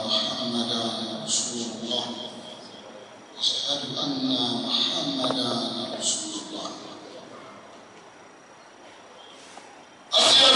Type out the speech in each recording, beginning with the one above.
محمدا رسول الله أشهد أن محمدا رسول الله أشهد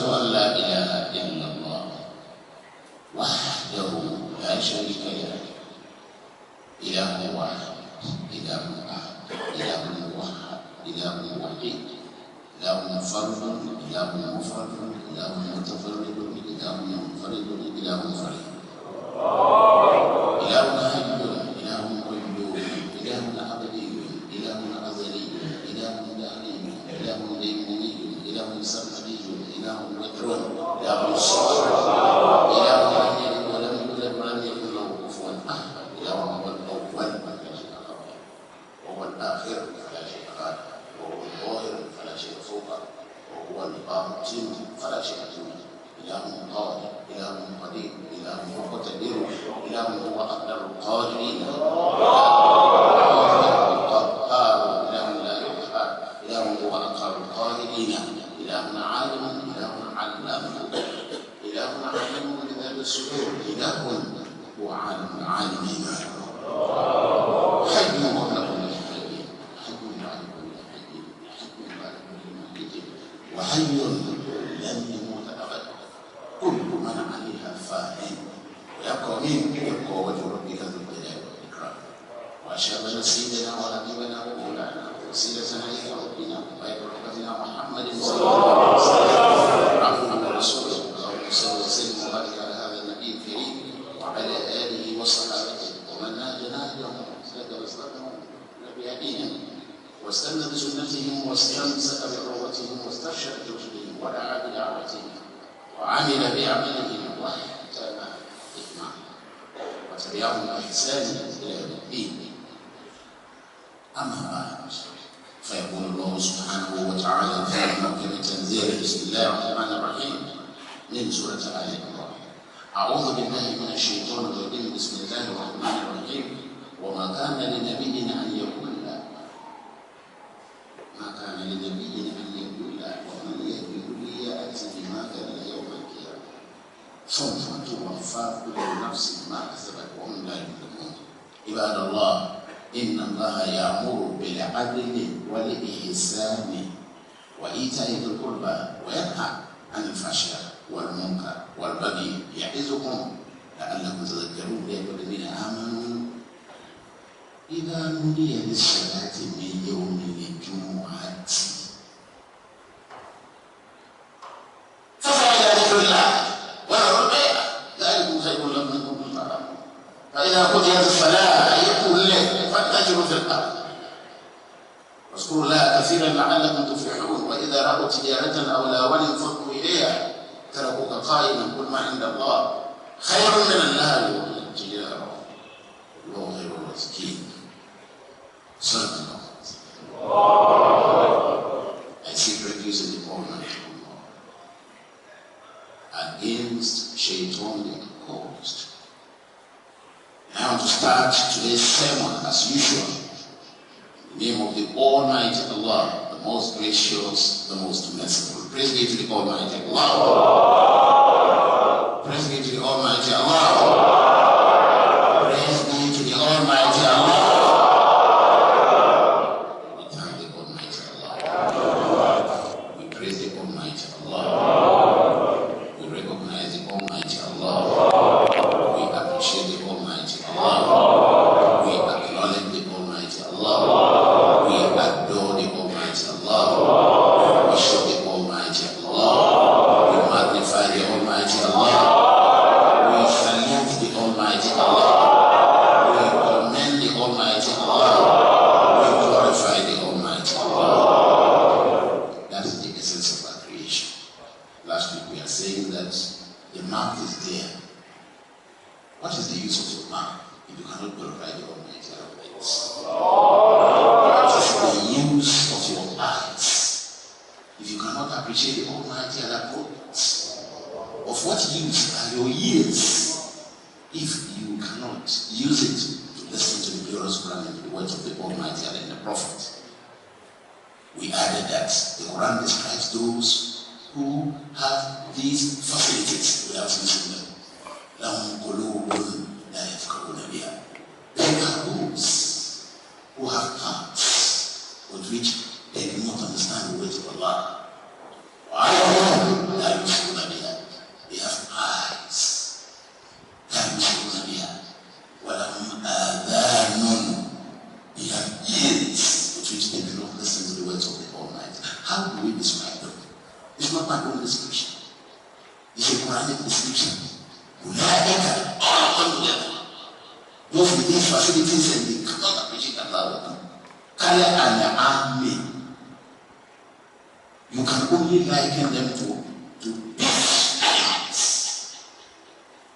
أن لا إله فرد، إله مفرد، إله متفرد، إله إله فريد إله حي إله قيوم إله أبدي إله أزلي إله دهري إله ديمومي إله سرمدي إله وتر إله صمد إله لم يلد ولم يولد ولم يكن له كفوا أحد إله هو الأول فلا شيء قبله وهو الآخر فلا شيء بعده وهو الظاهر فلا شيء فوقه وهو الباطن فلا شيء دونه إله قادر إله قدير إله مقتدر إله هو أقدر القادرين القهار إله لا يقهر إله هو أقهر القاهرين إله عالم إله علام إله علم بذات الصدور إله هو عالم العالمين حي قبل كل حي حي بعد كل حي حي بعد كل ميت وحي لن يموت أبدا كل من عليها فان ويبقى مين؟ يبقى وجه ربك ذو الجلال والإكرام وأشهد أن سيدنا ونبينا ومولانا وسيلتنا إلى ربنا وخير رحمتنا محمد صلى الله عليه وسلم عبده ورسوله اللهم صل وسلم وبارك على هذا النبي الكريم وعلى آله وصحابته ومن نهج نهجهم وسلك مسلكهم بهديهم واستنى بسنتهم واستمسك بعروتهم واسترشد برشدهم ودعا بدعوتهم وعمل بعملهم واحتمى إجماعهم وتبعهم بإحسان إلى يوم الدين. أما بعد فيقول الله سبحانه وتعالى في محكم تنزيل بسم الله الرحمن الرحيم من سورة آل عمران أعوذ بالله من الشيطان الرجيم بسم الله الرحمن الرحيم وما كان لنبي أن يقول ما كان لنبي أن يقول ومن يقول يأتي بما كان يوم القيامة ثم توفى كل نفس ما كسبت وهم لا يظلمون. عباد الله إن الله يأمر بالعدل والإحسان وإيتاء ذي القربى وينهى عن الفحشاء والمنكر والبغي يعظكم لعلكم تذكرون يا أيها الذين آمنوا إذا نودي للصلاة من يوم الجمعة فاسعوا إلى ذكر الله وذروا البيع ذلكم خير لكم إن كنتم تعلمون. فإذا قضيت الصلاة يقول لك فانتشروا في الأرض واذكروا الله كثيرا لعلكم تفلحون. وإذا رأوا تجارة أو لاوا انفضوا إليها تركوك قائما قل ما عند الله خير من اللهو والتجارة والله خير الرازقين. صدق الله. I seek refuge in the Almighty Allah against shaitanic host. I want to start today's sermon as usual. In the name of the Almighty Allah, the most gracious, the most merciful. Praise be to the Almighty Allah. Praise be to the Almighty Allah. Praise be to the Almighty Allah. We thank the Almighty Allah. We praise the Almighty Allah. We recognize the Almighty Allah. We appreciate the Almighty Allah. We acknowledge the Almighty Allah. We adore the Almighty Allah. We worship the Almighty Allah. We magnify the Almighty Allah. We salute the Almighty Allah. We commend the Almighty Allah. We glorify the Almighty Allah. That is the essence of our creation. Last week we are saying that the mark is there. What is the use of your mark if you cannot glorify the Almighty Allah? What is the use of your eyes if you cannot appreciate the Almighty Allah products? Of what use are your ears if you cannot use it to listen to the glorious Quran and the words of the Almighty Allah and the Prophet? We added that the Quran describes those who have these facilities without using them. لهم قلوب لا يفقهون بها. They are those who have hearts with which they do not understand the ways of Allah. They have eyes. They have ears with which they do not listen to the words of the Almighty. How do we describe them? It's not my own description. It's a Quranic description. all come together. Those with these facilities and they cannot appreciate Allah. Carry an army. You can only liken them to beasts, animals.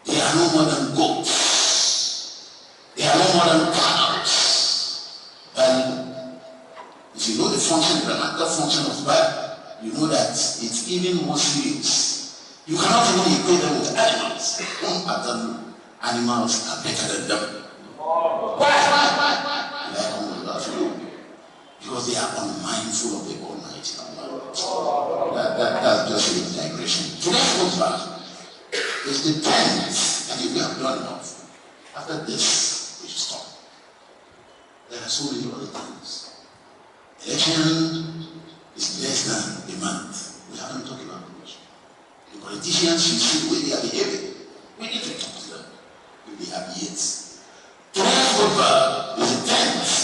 They are no more than goats. They are no more than cows. And if you know the function, the grammatical function of Bible, you know that it's even more serious. You cannot even equate them with animals. Animals are better than them. Why? Because they are unmindful of the Almighty Allah. That's just a digression. Today's khutbah is the 10th, and if we have done enough, after this, we should stop. There are so many other things. Election is less than a month. We haven't talked about it. The politicians should see the way they are behaving. We need to talk to them if they have yet. Today's khutbah is the 10th.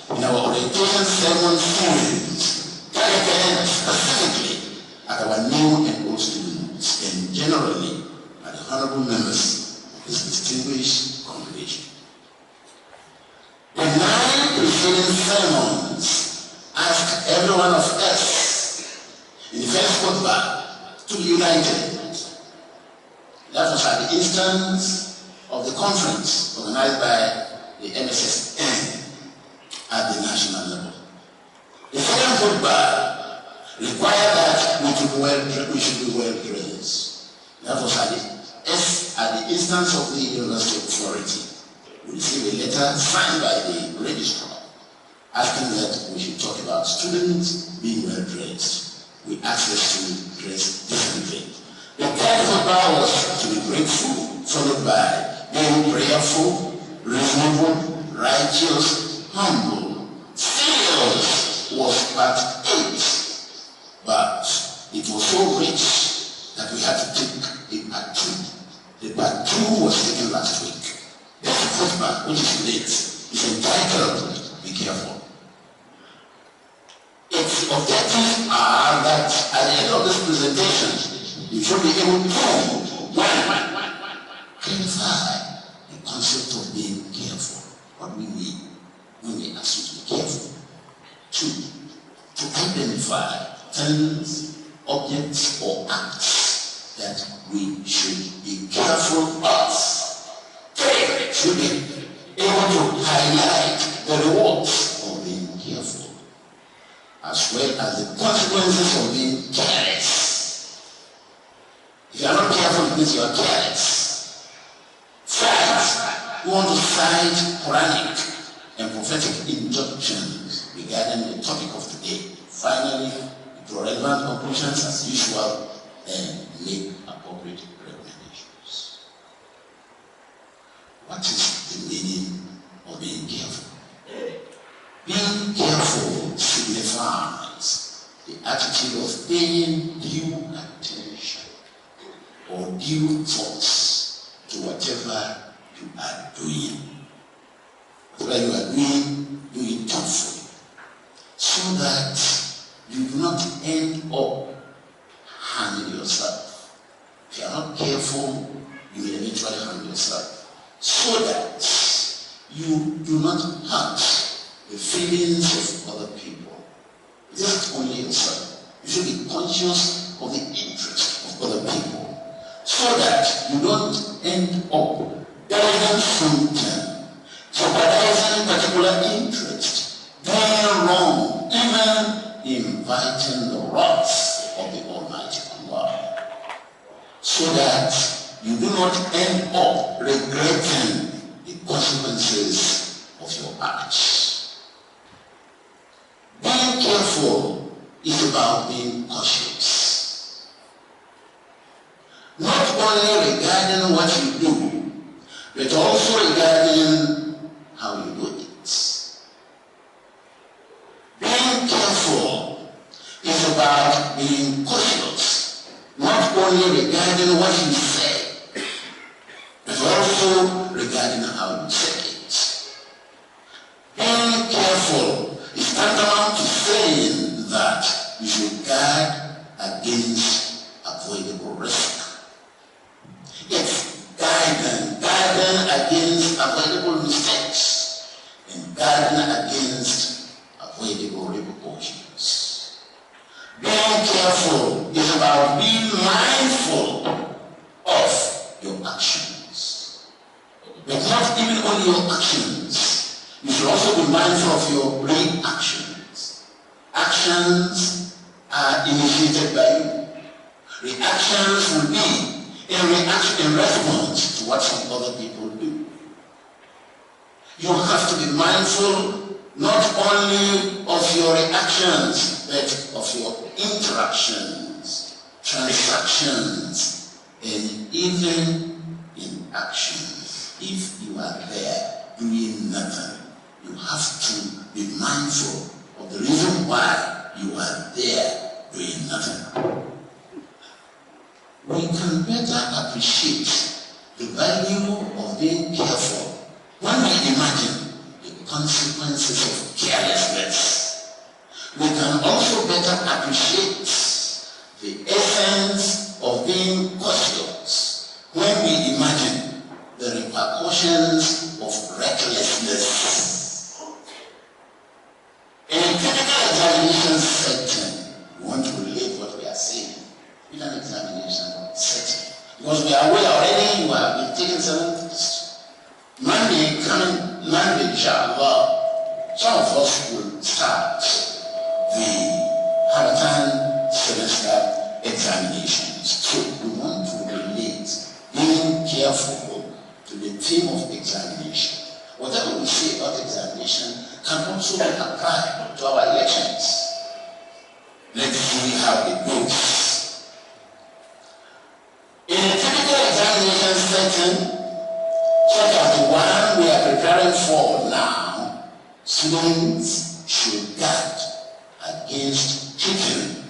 In our orientation sermon series, targeted specifically at our new and old students and generally at the honorable members of this distinguished congregation. The 9 preceding sermons ask every one of us in the first khutbah to be united. That was at the instance of the conference organized by the MSSN at the national level. The second khutbah required that we should be well dressed. That was at the instance of the university authority. We received a letter signed by the registrar asking that we should talk about students being well dressed. We asked us to dress differently. The third khutbah was to be grateful, followed by being prayerful, reasonable, righteous, humble. Serious was part 8, but it was so rich that we had to take a part 2. The part 2 was taken last week. This khutbah, which is late, is entitled Be Careful. Its objectives are that at the end of this presentation, you should be able to clarify the concept of being careful. What we mean when we ask you to be careful. 2, to identify things, objects, or acts that we should be careful of. 3, should be able to highlight the rewards of being careful, as well as the consequences of being careless. If you are not careful, it means you are careless. 5, we want to cite Quranic and prophetic injunctions regarding the topic of today. Finally, draw relevant conclusions as usual and make appropriate recommendations. What is the meaning of being careful? Being careful signifies the attitude of paying due attention or due thoughts to whatever you are doing. Whatever you are doing, do it thoughtfully, so that you do not end up harming yourself. If you are not careful, you will eventually harm yourself, so that you do not hurt the feelings of other people. Just only yourself. You should be conscious of the interest of other people, so that you don't end up dying something, jeopardizing particular interest, doing wrong, even inviting the wrath of the Almighty Allah, so that you do not end up regretting the consequences of your acts. Being careful is about being cautious, not only regarding what you do, but also regarding how you do it. Being careful is about being cautious, not only regarding what you say, but also regarding how you say it. Being careful is tantamount to saying that you should guard against avoidable risk. Yes, guard guarding against avoidable mistakes and guarding against avoidable repercussions. Being careful is about being mindful of your actions. But not even only your actions, you should also be mindful of your reactions. Actions are initiated by you. Reactions will be in response to what some other people do. You have to be mindful not only of your reactions, but of your interactions, transactions, and even in actions. If you are there doing nothing, you have to be mindful of the reason why you are there doing nothing. We can better appreciate the value of being careful when we imagine the consequences of carelessness. We can also better appreciate the essence of being cautious when we imagine the repercussions of recklessness. In a typical examination setting, we want to relate what we are saying in an examination setting. Because we are aware already, you have been taking certain tests. Monday, inshallah, some of us will start the Hamatan semester examinations. So we want to relate being careful to the theme of examination. Whatever we say about examination can also be applied to our elections. Let's see how it goes. In a typical examination setting, such as the one we are preparing for now, students should guard against cheating.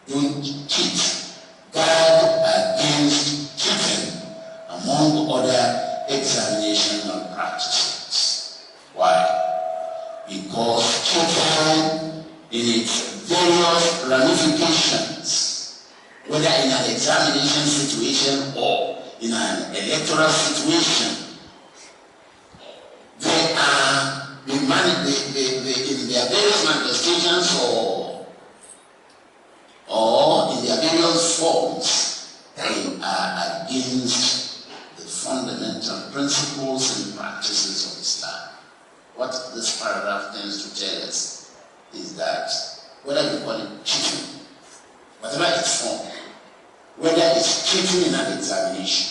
Don't cheat. Guard against cheating, among other examination practices. Why? Because cheating in its various ramifications, whether in an examination situation or in an electoral situation, they are in their various manifestations or in their various forms, they are against the fundamental principles and practices of Islam. What this paragraph tends to tell us is that whether you call it cheating, whatever its form, whether it's cheating in an examination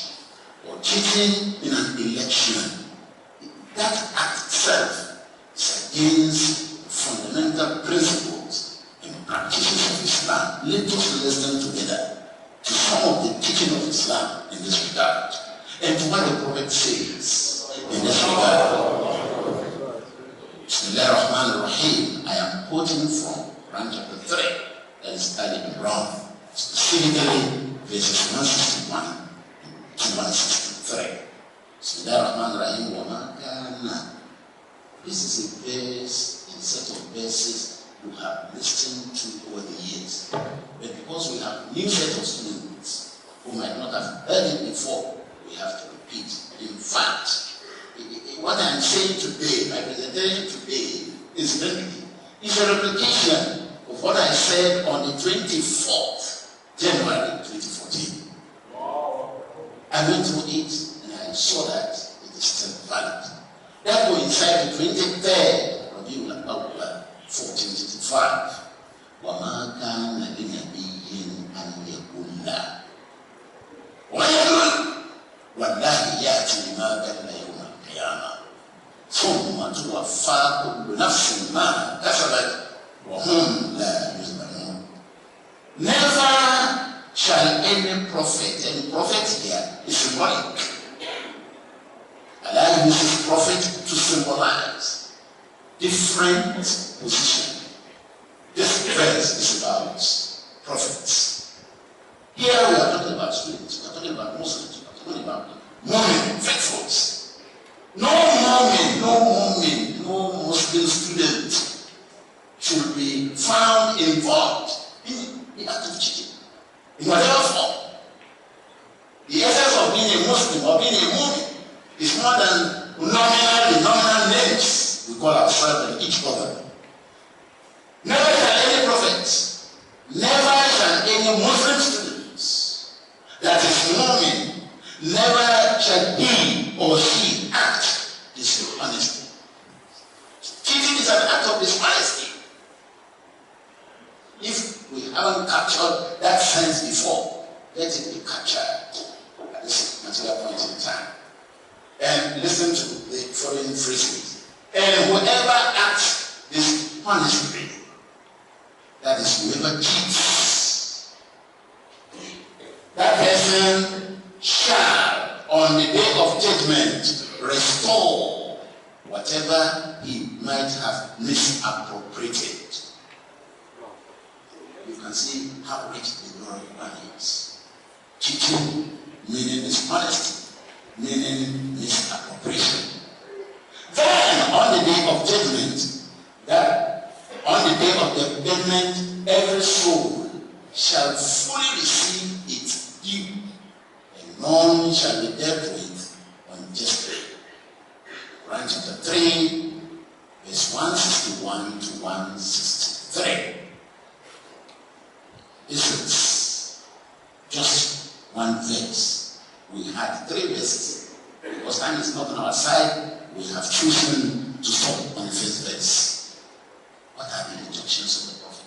or cheating in an election, that act itself is against fundamental principles and practices of Islam. Let us listen together to some of the teaching of Islam in this regard and to what the Prophet says in this regard. Bismillah ar-Rahman ar-Rahim. I am quoting from Quran chapter 3, that is Ali Imran, specifically verses 161 to 163. Bismillah ar-Rahman ar-Rahim. Wa ma kana. This is a verse, a set of verses you have listened to over the years. But because we have a new set of students who might not have heard it before, we have to repeat. In fact, what I am saying today, my presentation today, is a replication of what I said on the 24th January 2014. I went through it and I saw that it is still valid. That coincides the 23rd of July 1455. وَمَا كَانَ لِنَبِيٍّ أَنْ يَقُولَ وَيَقُولُ وَاللَّهِ يَأْتِي بِمَا كَانَ يَوْمَ الْقِيَامَةِ ثُمَّ تُوَفَّى كُلُّ نَفْسٍ مَا كَسَبَتْ وَهُمْ لَا يُظْلَمُونَ. Never shall any prophet, and prophet here is symbolic. Allah uses prophet to symbolize different positions. This verse is about prophets. Here we are talking about students, we are talking about Muslims, we are talking about mu'min, faithfuls. No Muslim student should be found involved in the act of cheating, in whatever form. The essence of being a Muslim or being a mu'min It's more than nominal names we call ourselves and each other. Never shall any prophet, never shall any Muslim student that is Mormon, never shall he or she act dishonestly. Cheating is an act of dishonesty. If we haven't captured that sense before, let it be captured at this particular point in time. And listen to the following phrases. And whoever acts dishonestly, that is, whoever cheats, that person shall, on the day of judgment, restore whatever he might have misappropriated. You can see how rich the glory one is. Cheating, meaning dishonesty, meaning misappropriation. Then, on the day of judgment, on the day of the judgment, every soul shall fully receive its due, and none shall be dealt with unjustly. Quran chapter 3, verse 161 to 163. This is just one verse. We had 3 verses. Because time is not on our side, we have chosen to stop on the first verse. What are the instructions of the Prophet?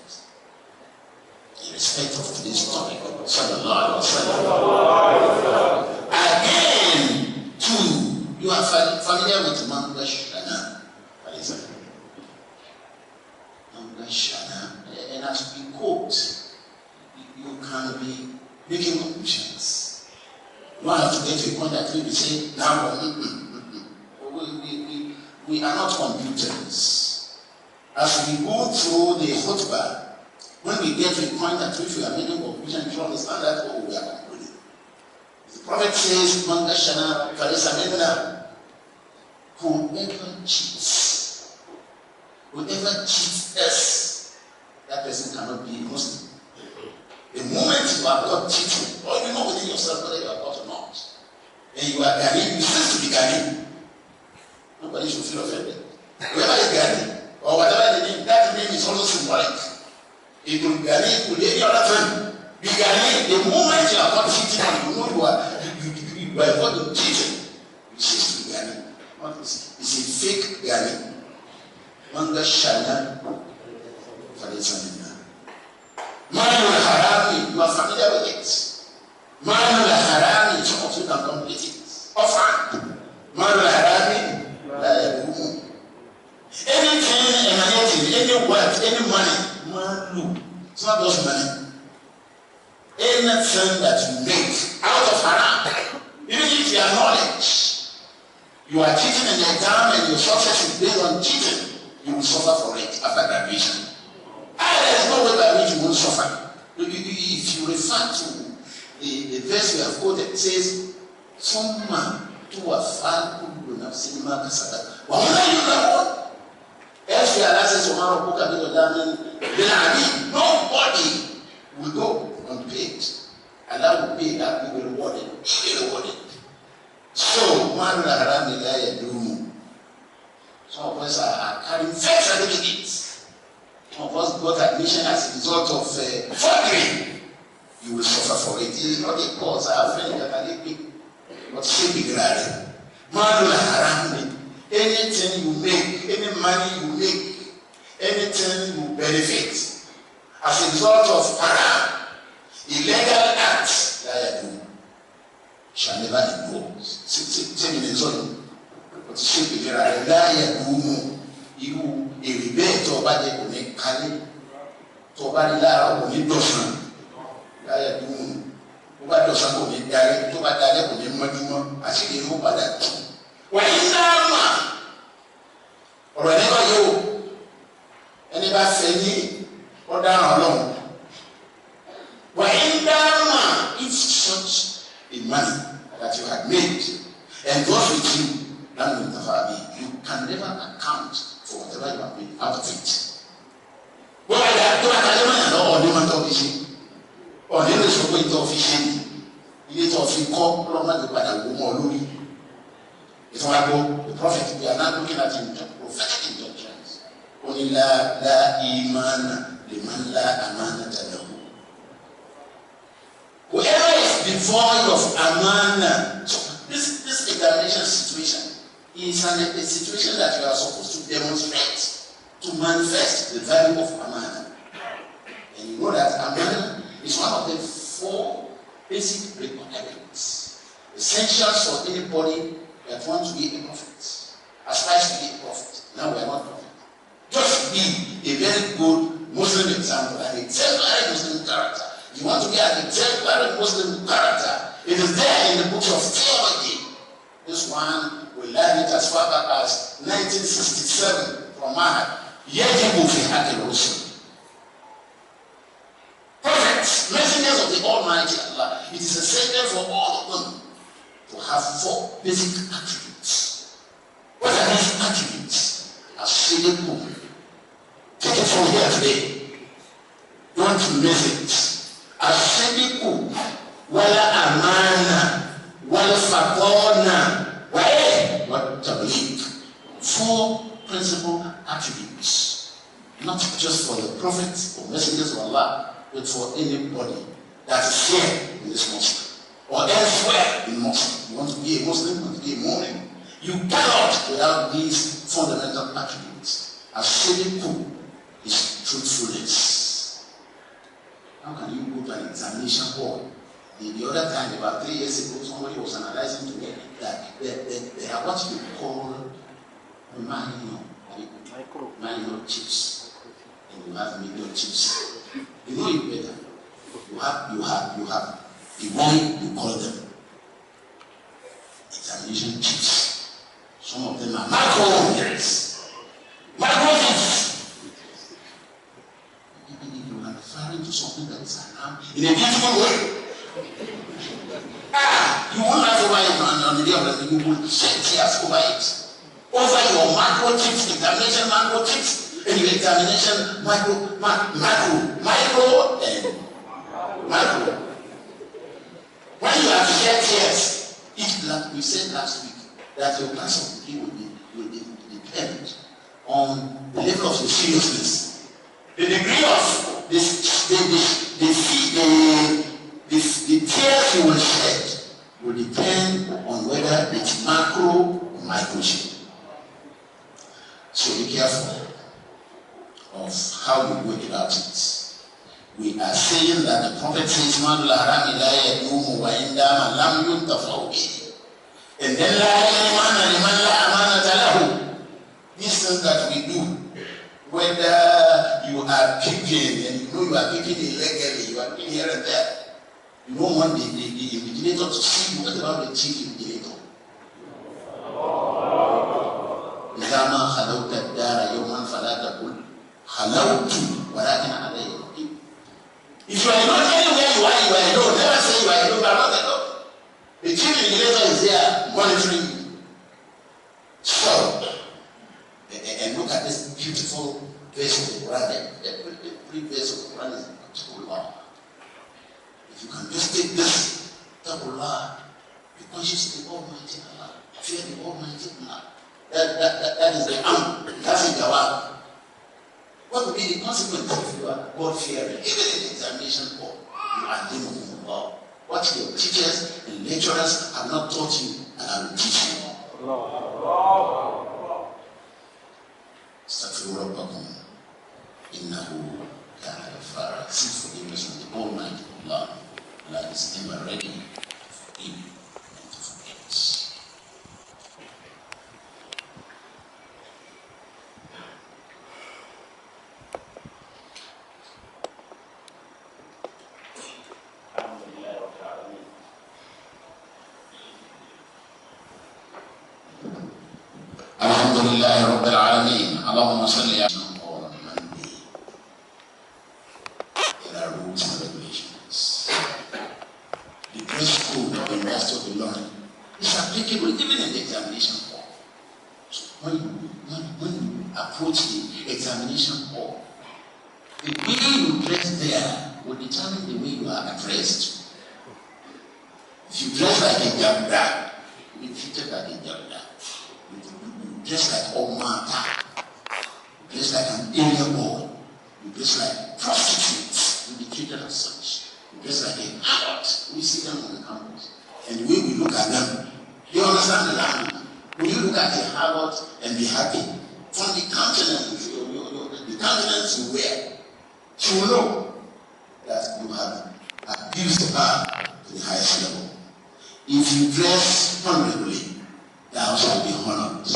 In respect of today's topic, sallallahu alaihi wasallam. Again, you are familiar with Manga Shana. Manga Shana. And as we quote, you can be making conclusions. You don't have to get to a point that we say, now, we are not computers. As we go through the khutbah, when we get to a point at which we are making conclusions, you understand that, we are concluding. The Prophet says, Manga Shana Farisamena, whoever cheats us, that person cannot be a Muslim. The moment you are caught cheating, or you know within yourself whether you are caught or not, and you are Ghanaian, you cease to be Ghanaian. Nobody should feel offended. Whoever is Ghanaian, or whatever the name, that name is also symbolic. It could be Ghanaian, it could be any other thing. Be Ghanaian. The moment you are caught cheating, you know you are caught cheating, you cease to be Ghanaian. It's a fake Ghanaian. Manga Shana Farisamena. Manul Harami, you are familiar with it. Manul Harami, some of you can complete it. Often, Manul Harami, anything emanating, any wealth, any money, Manu, it's not just money. Anything that you make out of haram, even if you are knowledge, you are cheating in the exam and your success is based on cheating, you will suffer for it after graduation. There is no way by which you won't suffer. If you refer to the verse we have quoted, it says, Summa tuwafa kullu nafsin ma kasabat wa hum la yuzlamun. As we are asking nobody will go unpaid. Allah will pay, that will be rewarded. So, man la haram la yadumu. Some of us are carrying fake certificates. Some of us got admission as a result of forgery. You will suffer for it. It is not a cause. I have friends that are living, but still be glad. Man la haram. Anything you make, any money you make, anything you benefit as a result of haram, illegal acts, shall never endure. But say be glad. You a rebate to obey the connect Kali to obey the only dozen. Over dozen will be direct to obey the only Maduma. I see the hope that. Why is that? Or whenever you anybody say or down alone. Why in that if such a money that you had made and goes with you, that will never be. You can never account for whatever you have made out of it. Well, I don't know or the matter of fishing. Or the rest of fishing. You need to call Roma the Padagumolui. If I go, the Prophet, we are not looking at prophetic injunctions. Only la iman liman la amanata lahu. Whoever is devoid of amana, this examination situation is a situation that you are supposed to demonstrate, to manifest the value of amana. And you know that amana is one of the 4 basic requirements, essentials for anybody that wants to be a prophet, aspires to be a prophet. Now we are not prophet. Just be a very good Muslim example, an exemplary Muslim character. You want to be an exemplary Muslim character. It is there in the books of theology. This one, we learned it as far back as 1967 from Mahad. Yajibu fi haqqi rusul. Prophets, messengers of the Almighty Allah. It is essential for all of them to have 4 basic attributes. What are these attributes? As-sidqu. Take it from here today. Don't miss it. As-sidqu wala amana wala fatona wa tabligh. 4 principal attributes. Not just for the prophets or messengers of Allah, but for anybody that is here in this mosque or elsewhere in Muslim. You want to be a Muslim, you want to be a Mu'min. You cannot without these fundamental attributes. As-sidqu is truthfulness. How can you go to an examination hall? The other time, about 3 years ago, somebody was analyzing to me that they have what you call minor chips. And you have major chips. You know it better. You have the way you call them. Examination chips. Some of them are macro years. Macro chips. You are referring to something that is announced in a beautiful way. You won't laugh over it on the day of the you will shed tears over it. Over your macro chips, examination macro chips, and your examination macro, and macro. When you have shed tears, like we said last week, that your class of degree will depend on the level of your seriousness. The degree of the tears you will shed will depend on whether it's macro or microchip. So be careful of how you go about it. We are saying that the Prophet says, "Man la haram ila yadumu wa indama lam yuntafau bihi." And then la imana liman la amanata lahu. These things that we do, whether you are peeping and you know you are peeping illegally, you are peeping here and there. You don't want the invigilator to see you. What about the chief invigilator? إذا ما خلوت الدار يوما فلا تقل خلوت ولكن علي. If you are not anywhere you are alone. Never say you are alone, but not alone. The chief invigilator is there monitoring you. So, and look at this beautiful verse of the Quran. Every verse of the Quran is Allah. If you can just take this, Allah, be conscious of the Almighty Allah, fear the Almighty Allah. That is the that's the jawab. What would be the consequence if you are God-fearing? Even in the examination hall, you are dealing with Allah. What your teachers and lecturers have not taught you, and I will teach you. Astaghfiru rabbakum innahu kana ghaffara. Seek forgiveness from the Almighty Allah. Allah is ever ready to forgive and to forget. Alhamdulillah Rabbil Alameen. Allahumma salli on Monday. There are rules and regulations. The dress code of the University of Unilorin is applicable even in the examination hall. So when you approach the examination hall, the way you dress there will determine the way you are addressed. If you dress like a jabda, you will be treated like a jabda. dress like Omata, you dress like an area boy, you dress like prostitutes, you be treated as such. You dress like a harlot. We see them on the campus. And the way we look at them, you understand the language. When you look at a harlot and be happy, from the countenance, the countenance you wear, she will know that you have abused her to the highest level. If you dress honorably, thou shalt be honored.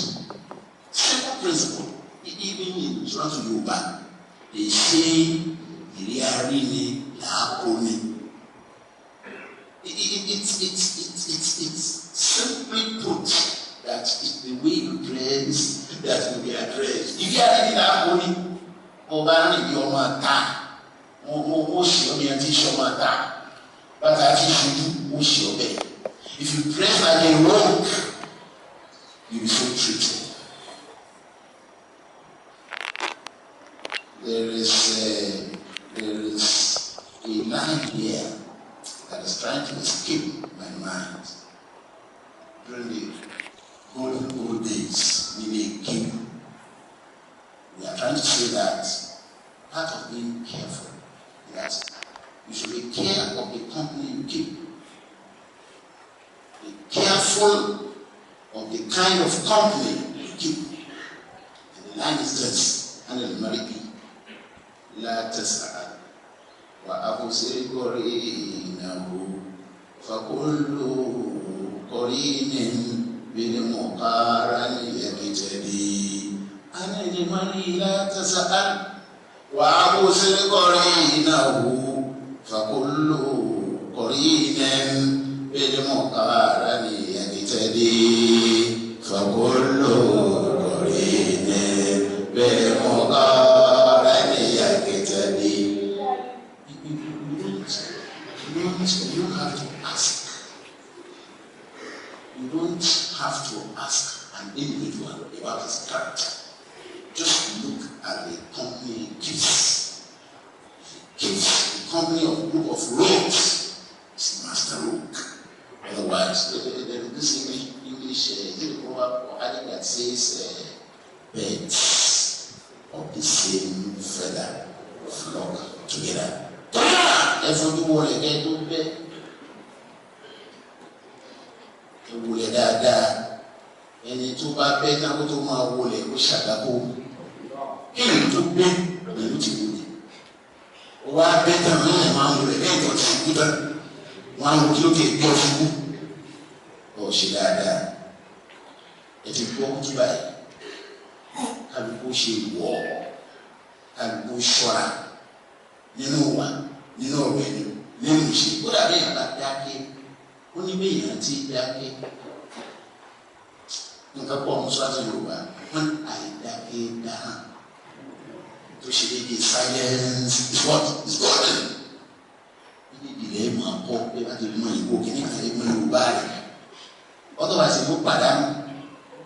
Simple principle. Even in Surah Yoruba, they say, it's simply put that it's the way you dress that will be addressed. If you are reading that money, or banning your mata, or but if you dress like a rogue, you'll be so treated. There is a line here that is trying to escape my mind. During the golden old days, meaning king, we are trying to say that part of being careful is that you should be careful of the company you keep. Be careful of the kind of company you keep. And the line is this, and the American. لا تسأل وأبصر قرينه فكل قرين بالمقارن يقتدي أنا لمن لا تسأل وأبصر قرينه فكل قرين بالمقارن يقتدي فكل قرين بالمقارن. You don't have to ask. You don't have to ask an individual about his character. Just look at the company he keeps. He keeps the company of a group of rogues. It's master rogue. Otherwise, there is this English proverb or adage that says, birds of the same feather flock together. Every one again do bed. The woolly dada, and it took a bed and go to my woolly, which shut up. He took bed, and it would. Why better than one with a head or two? One would look at your food. Oh, she dada. If you go to buy, and push a wall, and push water. You know what? You know when you see what I mean about that kid. When you mean until that kid, you can come to Yoruba. When I that kid down, to see the silence is what is golden. You need the name of Pope, they want to know you walking in the body. Otherwise, you look bad.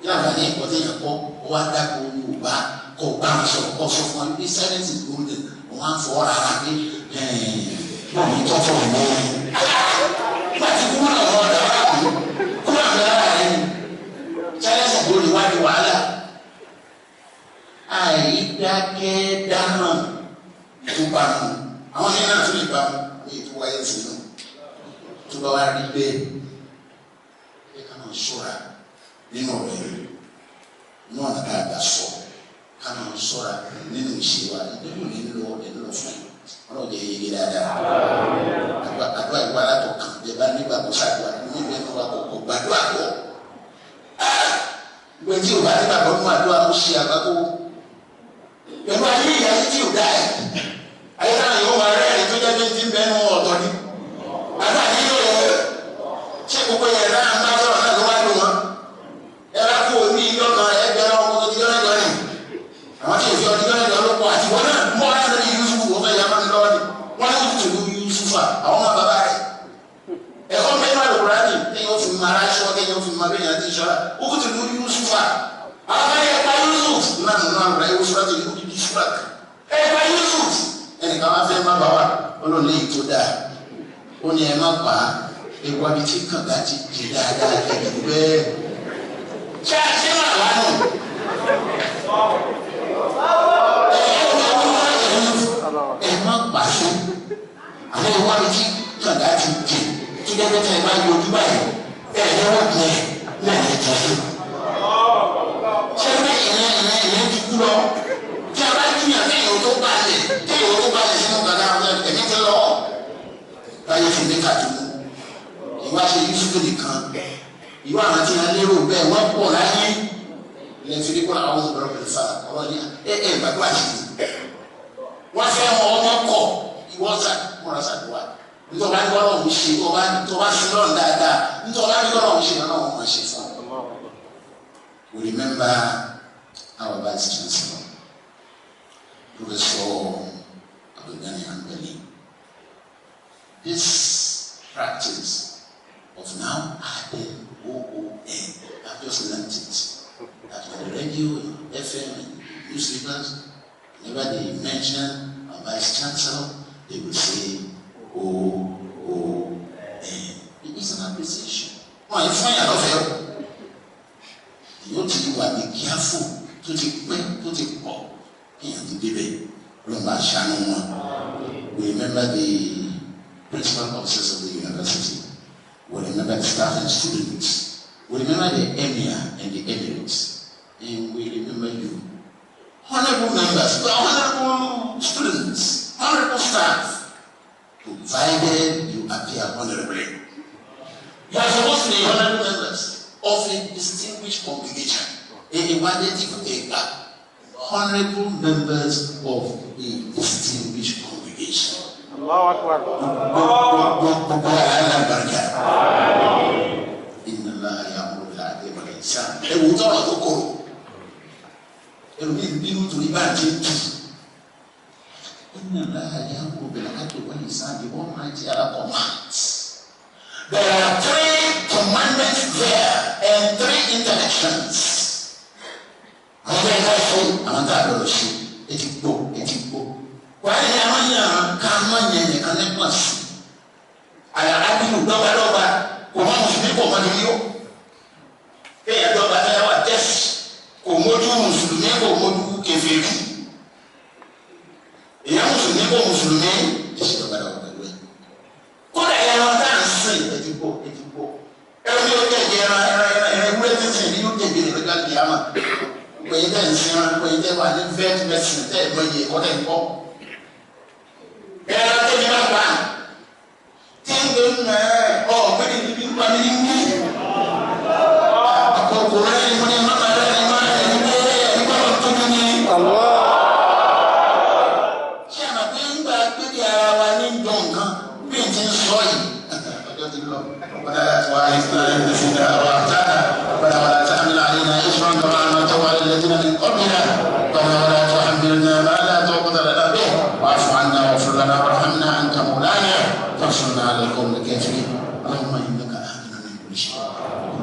You have a name for the Pope, or that will you back, go back, so also for the silence is golden. One for happy. Mami tó fọ mọ láti kú náà wọn dàgbà kú náà lára ẹni challenge ìgbòho ìwádìí wàhálà àìdákẹ́ dáná tó bá mu àwọn ní náà tó lè bá mu ní ètò wáyé sínú tó bá wá rí bẹ́ẹ̀ ẹ ká máa ṣọ́ra nínú ọ̀rẹ́ náà nàá dàgbà sọ ká máa ṣọ́ra nínú ìṣe wa ìdílé nílò fún yìí. Ọlọ́run jẹ́ yege dáadáa. Àdúrà ìwà látọ̀ kan jẹ́ bá nígbà tó ṣàdúrà nínú ìwé náà wà kọ̀ọ̀kọ̀ gbàdúrà pọ̀. Ìwé tí ò bá nígbà tó mú àdúrà ó ṣe àgbákò. Pẹ̀lú ayé ìyá tí ò dá ẹ̀. Ayé náà yóò máa rẹ́rìn tó jẹ́ pé ti ń bẹ́ẹ̀ mú ọ̀tọ̀ ni. Àdúrà yìí yóò yẹ ṣé gbogbo yẹn náà ń bá sọ̀rọ̀ náà ló wá lò wọ́n. Ẹ bá kú omi ìlọ́kan ẹgbẹ́ ọmọ tó ti lọ́rẹ́ lọ́rìn. Àwọn tí ò fi ọdún lọ́rẹ́ lọ́pọ̀ àti wọ́n náà mọ́ láti rí wọ́n ní tòlú Yusufa àwọn ọmọ bàbá rẹ̀ ẹ̀kọ́ mẹ́rin àlùkùránì kéèyàn fi máa ráṣọ kéèyàn fi máa bẹ́yàn àti ìṣọ́ra ó kú tòlú Yusufa àwọn ọmọ ẹ̀ka Yusuf náà nínú àlùkùrá ewu sọ́ra tó yẹ kó di Yusufak ẹ̀ka Yusuf ẹnìkan máa fẹ́ má bà wá olóòlù yìí tó dáa ó ní ẹ má pa ewu abi tí kànga ti di dáadáa ẹ̀dùn bẹ́ẹ̀ ṣé àṣẹ máa wà nù má pàṣẹ àwọn ìwà ìjì kàdá ti jẹ tó jẹ́ pé tẹ́lẹ̀ bá yọ ojú báyìí wọ́n jẹ lẹ́yìn ìjọ yìí. ṣé pé ìyẹn ti kú lọ tí a bá jiyàn kéèyàn tó balẹ̀ sínú kàdá ẹ̀mí ti lọ. báyìí fi mí kàdúró ìwà ṣe Yusuf nìkan ìwà àwọn tí wọn lérò bẹ́ẹ̀ wọ́n pọ̀ láyé lẹ́yìn tí wọ́n àwọn ọ̀dọ́ bẹ̀rẹ̀ fà ọlọ́ọ̀ni gbàgbọ́ àṣìṣe wọ́n fẹ́ wọn ọmọ kọ̀ ìwọ́n sà múra sàdúrà nítorí wọ́n bá ní wọ́n ṣe tó bá sí lọ́rùn dáadáa nítorí wọ́n bá ní wọ́n ṣe náà wọ́n máa ṣe fún ọ. We remember our vice chancellor Professor Abdulgani Ambali. This practice of now adding OON, I've just learned it. That on the radio, FM, and newspapers, whenever they mention a vice chancellor, they will say OON. It is an appreciation. Why? If I love you, you need to be careful to take up. We remember the principal officers of the university. We remember the staff and students. We remember the emir and the emirates. And we remember you. Honorable members, honorable students, honorable staff, provided you appear honorably. You are supposed to be honorable members of a distinguished congregation. Honorable members of a distinguished congregation. Allahu Akbar. Inna Allah ya'muru bil 'adli wal ihsan. Ewu tọrọ tó kọrọ. Ẹlòmíì bínú torí bá ń jẹ tù. Inna Allah ya'muru bil 'adli wal ihsan. The Almighty Allah commands. There are 3 commandments there and 3 interdictions. Àwọn ẹ̀ka ṣe àwọn tá a lọ ṣe etí gbó. Wàá yẹ àwọn yẹn ká máa yẹn nìkan ní pàṣẹ. Àdínú dọ́gbadọ́gba kò má mùsùlùmí kò má lórí yó. Kéèyàn dọ́gba fẹ́ wà tẹ́sí kò mójú mùsùlùmí kò mójú kèfèrí. Èyàn mùsùlùmí kò mùsùlùmí èsì dọ́gbadọ́gba pẹ̀lú ẹ̀. Kódà ẹ̀rọ tá à ń sìn etí gbó. Ẹ̀rọ yóò jẹ̀jẹ̀ ẹ̀rọ ewúrẹ́ tí ń sìn ní yóò jẹ̀jẹ̀ ní lọ́jọ́ àti àmà. Pẹ̀yìn tẹ̀ ń sin wọn, pẹ̀yìn tẹ̀ wà ní vet medicine tẹ̀ ẹ̀gbọ́n yìí ẹ̀kọ́ tẹ̀ ń kọ́. Ẹ̀rọ tẹ̀mí máa gbà tí ń gbé ọ̀gbẹ́ni níbi ń pamí ní mú. Àkókò rẹ̀ ni mo ní mọ́tà rẹ̀ ni máa ń gbé ẹ̀gbọ́n lọ tó ní ní. Ṣé àná pé ń gbà pé kí ara wa ní dùn nǹkan bí n ti ń sọ yìí? Ọjọ́ ti lọ. Ọ̀pọ̀lọpọ̀ àti wàá ìfúnná ẹ̀ ń fi àwọn àtàkà. ولا تحمل علينا إصرا كما حملته على الذين من قبلنا ولا تحملنا ما لا طاقة لنا به واعف عنا واغفر لنا وارحمنا أنت مولانا فانصرنا على القوم الكافرين. اللهم إنك أهلنا من كل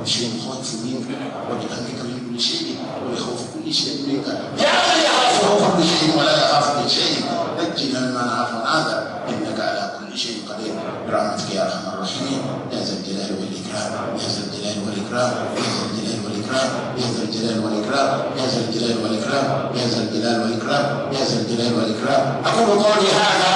شيء خائف منك وبأمرك من كل شيء ويخوف كل شيء منك يا من يخاف كل شيء ولا يخاف من شيء نجنا مما نخاف ونعذر إنك على كل شيء قدير برحمتك يا أرحم الراحمين يا ذا الجلال والإكرام يا ذا الجلال والإكرام يا ذا الجلال والإكرام يا ذا الجلال والإكرام يا ذا الجلال والإكرام يا ذا الجلال والإكرام يا ذا الجلال والإكرام. أقول قولي هذا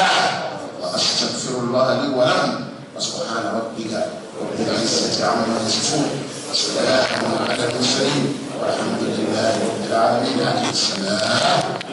وأستغفر الله لي ولكم وسبحان ربك رب العزة عما يصفون وسلام على المرسلين والحمد لله رب العالمين. السلام.